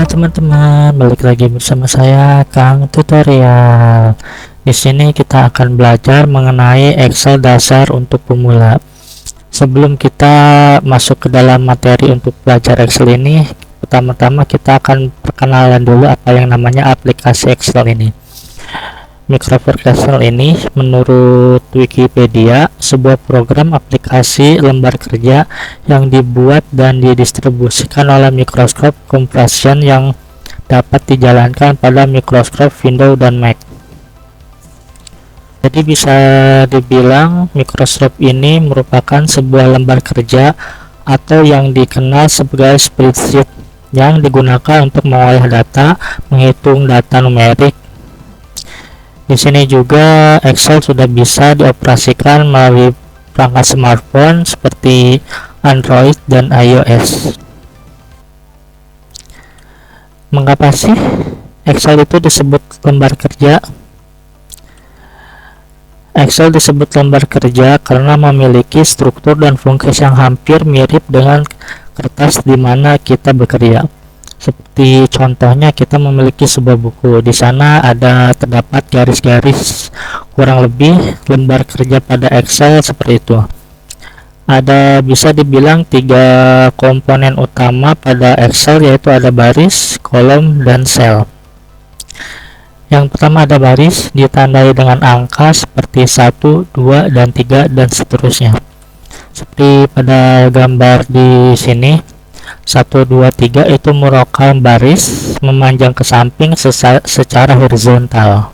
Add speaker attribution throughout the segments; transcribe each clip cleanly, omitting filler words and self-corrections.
Speaker 1: Halo teman-teman, balik lagi bersama saya Kang Tutorial. Di sini kita akan belajar mengenai Excel dasar untuk pemula. Sebelum kita masuk ke dalam materi untuk belajar Excel ini, pertama-tama kita akan perkenalan dulu apa yang namanya aplikasi Excel ini. Microsoft Excel ini menurut Wikipedia sebuah program aplikasi lembar kerja yang dibuat dan didistribusikan oleh Microsoft Corporation yang dapat dijalankan pada Microsoft Windows dan Mac. Jadi bisa dibilang Microsoft ini merupakan sebuah lembar kerja atau yang dikenal sebagai spreadsheet yang digunakan untuk mengolah data, menghitung data numerik. Di sini juga Excel sudah bisa dioperasikan melalui perangkat smartphone seperti Android dan iOS. Mengapa sih Excel itu disebut lembar kerja? Excel disebut lembar kerja karena memiliki struktur dan fungsi yang hampir mirip dengan kertas di mana kita bekerja. Seperti contohnya kita memiliki sebuah buku. Di sana terdapat garis-garis, kurang lebih lembar kerja pada Excel seperti itu. Bisa dibilang 3 komponen utama pada Excel, yaitu ada baris, kolom, dan sel. Yang pertama ada baris, ditandai dengan angka seperti 1, 2, dan 3, dan seterusnya. Seperti pada gambar di sini, 1, 2, 3 itu merupakan baris memanjang ke samping secara horizontal.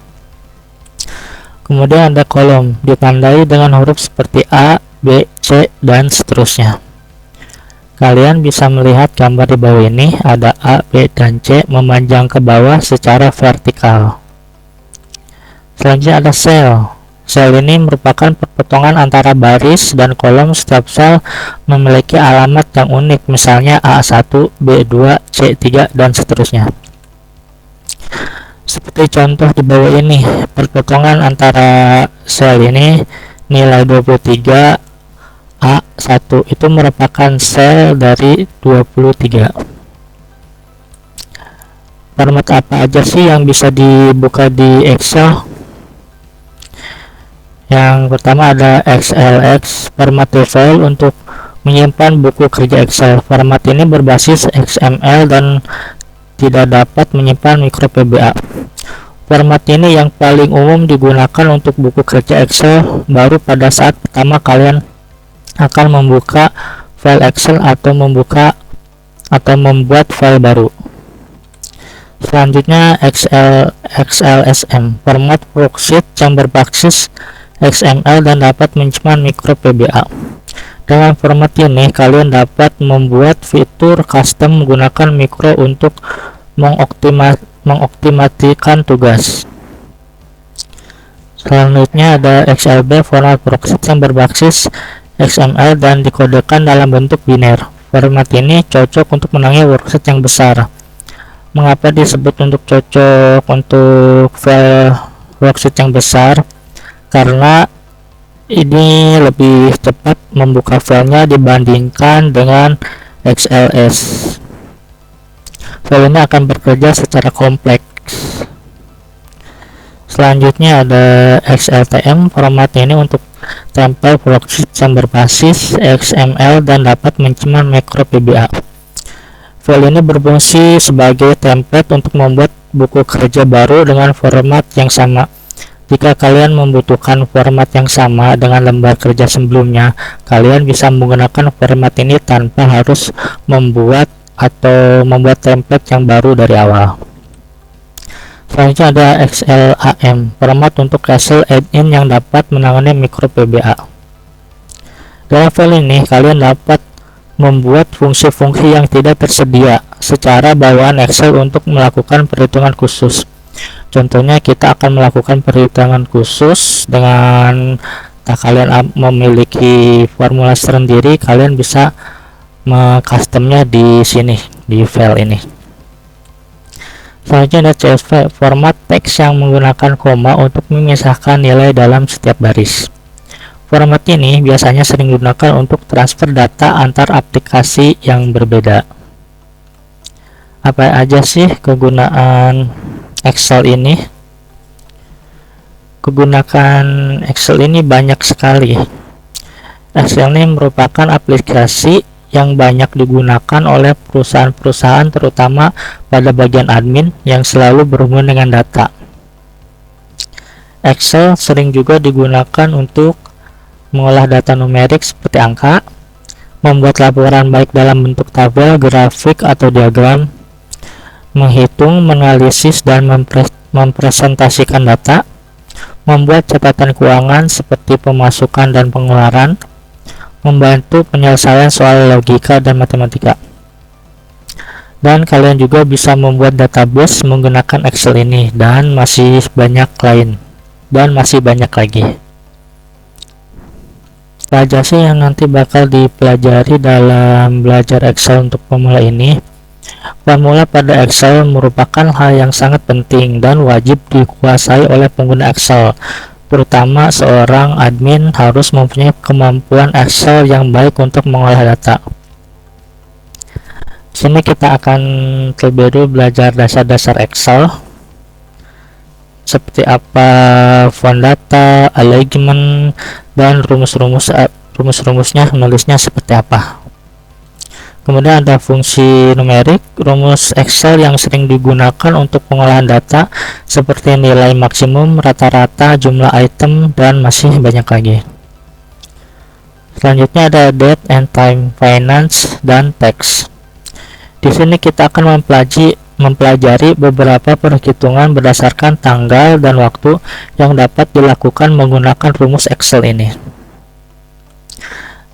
Speaker 1: Kemudian ada kolom, ditandai dengan huruf seperti A, B, C, dan seterusnya. Kalian bisa melihat gambar di bawah ini, ada A, B, dan C memanjang ke bawah secara vertikal. Selanjutnya ada sel. Sel ini merupakan perpotongan antara baris dan kolom. Setiap sel memiliki alamat yang unik, misalnya A1, B2, C3, dan seterusnya. Seperti contoh di bawah ini, perpotongan antara sel ini nilai 23, A1 itu merupakan sel dari 23. Format apa aja sih yang bisa dibuka di Excel? Yang pertama ada XLS, format default untuk menyimpan buku kerja Excel. Format ini berbasis XML dan tidak dapat menyimpan micro PBA. Format ini yang paling umum digunakan untuk buku kerja Excel baru pada saat pertama kalian akan membuka file Excel atau membuat file baru. Selanjutnya XLSM, format worksheet yang berbasis XML dan dapat menyimpan micro PBA. Dengan format ini kalian dapat membuat fitur custom menggunakan micro untuk mengoptimasikan tugas. Selanjutnya ada XLB, format worksheet yang berbasis XML dan dikodekan dalam bentuk biner. Format ini cocok untuk menangani worksheet yang besar. Mengapa disebut cocok untuk file worksheet yang besar? Karena ini lebih cepat membuka filenya dibandingkan dengan XLS. File ini akan bekerja secara kompleks. Selanjutnya ada XLTM, format ini untuk template worksheet yang berbasis XML dan dapat menyimpan micro PBA. File ini berfungsi sebagai template untuk membuat buku kerja baru dengan format yang sama. Jika kalian membutuhkan format yang sama dengan lembar kerja sebelumnya, kalian bisa menggunakan format ini tanpa harus membuat template yang baru dari awal. Selanjutnya ada XLAM, format untuk Excel add-in yang dapat menangani micro PBA. Dalam file ini, kalian dapat membuat fungsi-fungsi yang tidak tersedia secara bawaan Excel untuk melakukan perhitungan khusus. Contohnya kita akan melakukan perhitungan khusus dengan kalian memiliki formula sendiri, kalian bisa customnya di sini di file ini. Selanjutnya ada CSV, format teks yang menggunakan koma untuk memisahkan nilai dalam setiap baris. Format ini biasanya sering digunakan untuk transfer data antar aplikasi yang berbeda. Apa aja sih kegunaan Excel ini? Kegunaan Excel ini banyak sekali. Excel ini merupakan aplikasi yang banyak digunakan oleh perusahaan-perusahaan, terutama pada bagian admin yang selalu berhubungan dengan data. Excel sering juga digunakan untuk mengolah data numerik seperti angka, membuat laporan baik dalam bentuk tabel, grafik, atau diagram, menghitung, menganalisis, dan mempresentasikan data, membuat catatan keuangan seperti pemasukan dan pengeluaran, membantu penyelesaian soal logika dan matematika. Dan kalian juga bisa membuat database menggunakan Excel ini, dan masih banyak lagi. Apa aja sih yang nanti bakal dipelajari dalam belajar Excel untuk pemula ini? Pemula pada Excel merupakan hal yang sangat penting dan wajib dikuasai oleh pengguna Excel. Terutama seorang admin harus mempunyai kemampuan Excel yang baik untuk mengolah data. Sini kita akan terlebih dahulu belajar dasar-dasar Excel, seperti apa font data, alignment, dan rumus-rumusnya, nulisnya seperti apa. Kemudian ada fungsi numerik, rumus Excel yang sering digunakan untuk pengolahan data seperti nilai maksimum, rata-rata, jumlah item, dan masih banyak lagi. Selanjutnya ada date and time, finance, dan tax. Di sini kita akan mempelajari beberapa perhitungan berdasarkan tanggal dan waktu yang dapat dilakukan menggunakan rumus Excel ini.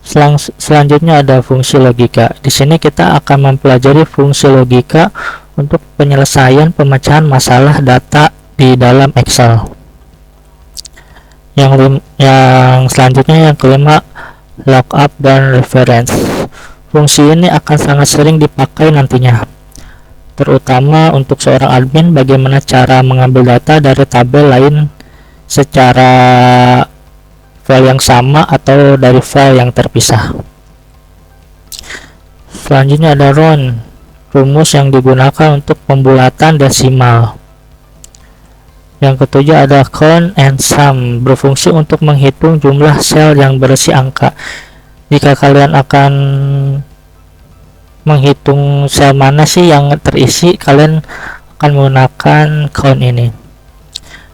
Speaker 1: Selanjutnya ada fungsi logika. Di sini kita akan mempelajari fungsi logika untuk penyelesaian pemecahan masalah data di dalam Excel. Yang selanjutnya yang kelima, lookup dan reference. Fungsi ini akan sangat sering dipakai nantinya, terutama untuk seorang admin, bagaimana cara mengambil data dari tabel lain secara file yang sama atau dari file yang terpisah. Selanjutnya ada round, rumus yang digunakan untuk pembulatan desimal. Yang ketujuh ada count and sum, berfungsi untuk menghitung jumlah sel yang berisi angka. Jika kalian akan menghitung sel mana sih yang terisi, kalian akan menggunakan count ini.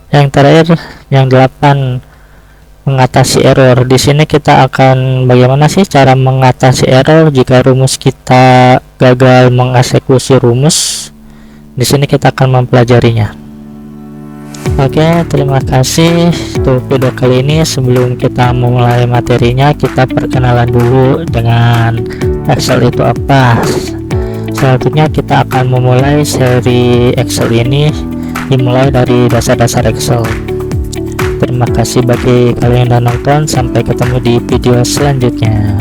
Speaker 1: Yang terakhir, yang 8, mengatasi error. Di sini kita akan bagaimana sih cara mengatasi error jika rumus kita gagal mengeksekusi rumus. Di sini kita akan mempelajarinya. Oke, terima kasih untuk video kali ini. Sebelum kita memulai materinya, kita perkenalan dulu dengan Excel itu apa. Selanjutnya kita akan memulai seri Excel ini dimulai dari dasar-dasar Excel. Terima kasih bagi kalian yang sudah nonton. Sampai ketemu di video selanjutnya.